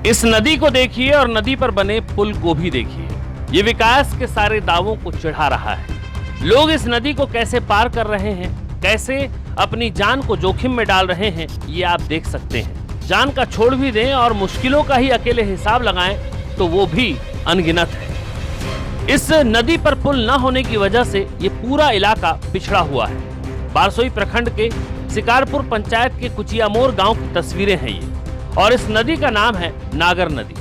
इस नदी को देखिए और नदी पर बने पुल को भी देखिए। ये विकास के सारे दावों को चिढ़ा रहा है। लोग इस नदी को कैसे पार कर रहे हैं, कैसे अपनी जान को जोखिम में डाल रहे हैं, ये आप देख सकते हैं। जान का छोड़ भी दें और मुश्किलों का ही अकेले हिसाब लगाएं तो वो भी अनगिनत है। इस नदी पर पुल न होने की वजह से ये पूरा इलाका पिछड़ा हुआ है। बारसोई प्रखंड के शिकारपुर पंचायत के कुचियामोर गांव की तस्वीरें हैं ये, और इस नदी का नाम है नागर नदी।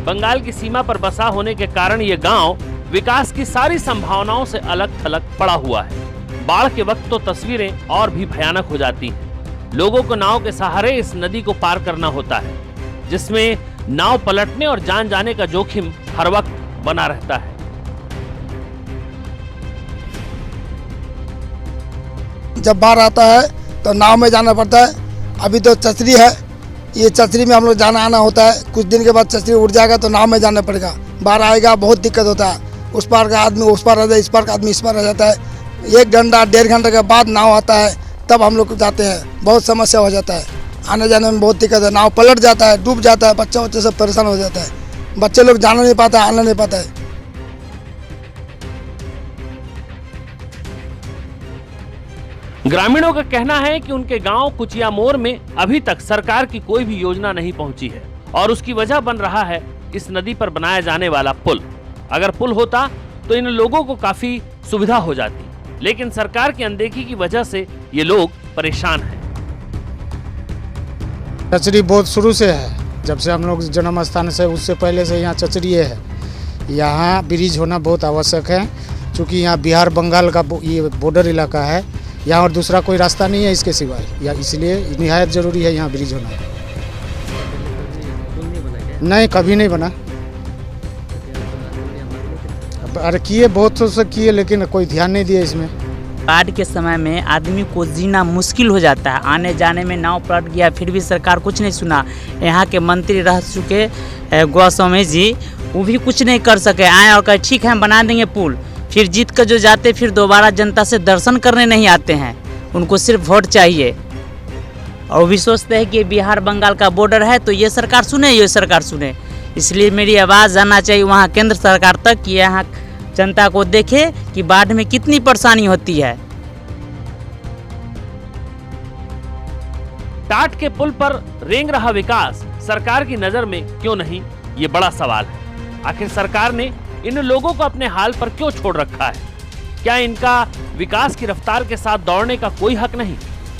बंगाल की सीमा पर बसा होने के कारण ये गांव विकास की सारी संभावनाओं से अलग थलग पड़ा हुआ है। बाढ़ के वक्त तो तस्वीरें और भी भयानक हो जाती हैं। लोगों को नाव के सहारे इस नदी को पार करना होता है, जिसमें नाव पलटने और जान जाने का जोखिम हर वक्त बना रहता है। जब बाढ़ आता है तो नाव में जाना पड़ता है। अभी तो चचरी है, ये चचरी में हम लोग जाना आना होता है। कुछ दिन के बाद चचरी उड़ जाएगा तो नाव में जाना पड़ेगा। बाढ़ आएगा, बहुत दिक्कत होता है। उस पार का आदमी उस पार आ जाता है, इस पार का आदमी इस पार आ जाता है। 1 घंटा 1.5 घंटे के बाद नाव आता है, तब हम लोग जाते हैं। बहुत समस्या हो जाता है, आने जाने में बहुत दिक्कत है। नाव पलट जाता है, डूब जाता है, बच्चे सब परेशान हो जाता है। बच्चे लोग जाना नहीं पाता है, आना नहीं पाता है। ग्रामीणों का कहना है कि उनके गांव कुचियामोर में अभी तक सरकार की कोई भी योजना नहीं पहुंची है, और उसकी वजह बन रहा है इस नदी पर बनाया जाने वाला पुल। अगर पुल होता तो इन लोगों को काफी सुविधा हो जाती, लेकिन सरकार की अनदेखी की वजह से ये लोग परेशान हैं। चचरी बहुत शुरू से है, जब से हम लोग जन्म स्थान से उससे पहले से यहाँ चचरी है। यहाँ ब्रिज होना बहुत आवश्यक है, क्योंकि यहाँ बिहार बंगाल का ये बॉर्डर इलाका है। यहाँ और दूसरा कोई रास्ता नहीं है इसके सिवाय, या इसलिए निहायत जरूरी है यहाँ ब्रिज होना। नहीं, कभी नहीं बना। अरे किए, बहुत से किए, लेकिन कोई ध्यान नहीं दिया इसमें। बाढ़ के समय में आदमी को जीना मुश्किल हो जाता है। आने जाने में नाव पलट गया, फिर भी सरकार कुछ नहीं सुना। यहाँ के मंत्री रह चुके गोस्वामी जी, वो भी कुछ नहीं कर सके। आए और कहे ठीक है हम बना देंगे पुल, फिर जीत कर जो जाते फिर दोबारा जनता से दर्शन करने नहीं आते हैं। उनको सिर्फ वोट चाहिए, और वो भी सोचते हैं कि बिहार बंगाल का बॉर्डर है तो ये सरकार सुने, ये सरकार सुने। इसलिए मेरी आवाज़ जाना चाहिए वहाँ केंद्र सरकार तक कि यहाँ जनता को देखे कि बाढ़ में कितनी परेशानी होती है। टाट के पुल पर रेंग रहा विकास सरकार की नजर में क्यों नहीं, ये बड़ा सवाल है। आखिर सरकार ने इन लोगों को अपने हाल पर क्यों छोड़ रखा है? क्या इनका विकास की रफ्तार के साथ दौड़ने का कोई हक नहीं?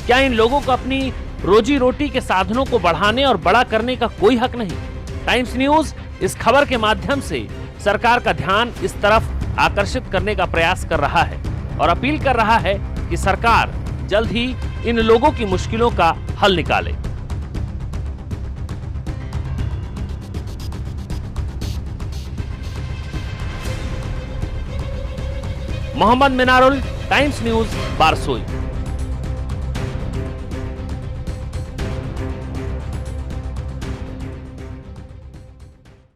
क्या इन लोगों को अपनी रोजी रोटी के साधनों को बढ़ाने और बड़ा करने का कोई हक नहीं? टाइम्स न्यूज इस खबर के माध्यम से सरकार का ध्यान इस तरफ आकर्षित करने का प्रयास कर रहा है और अपील कर रहा है कि सरकार जल्द ही इन लोगों की मुश्किलों का हल निकाले। Mohammad Minarul, Times News, Barsoi.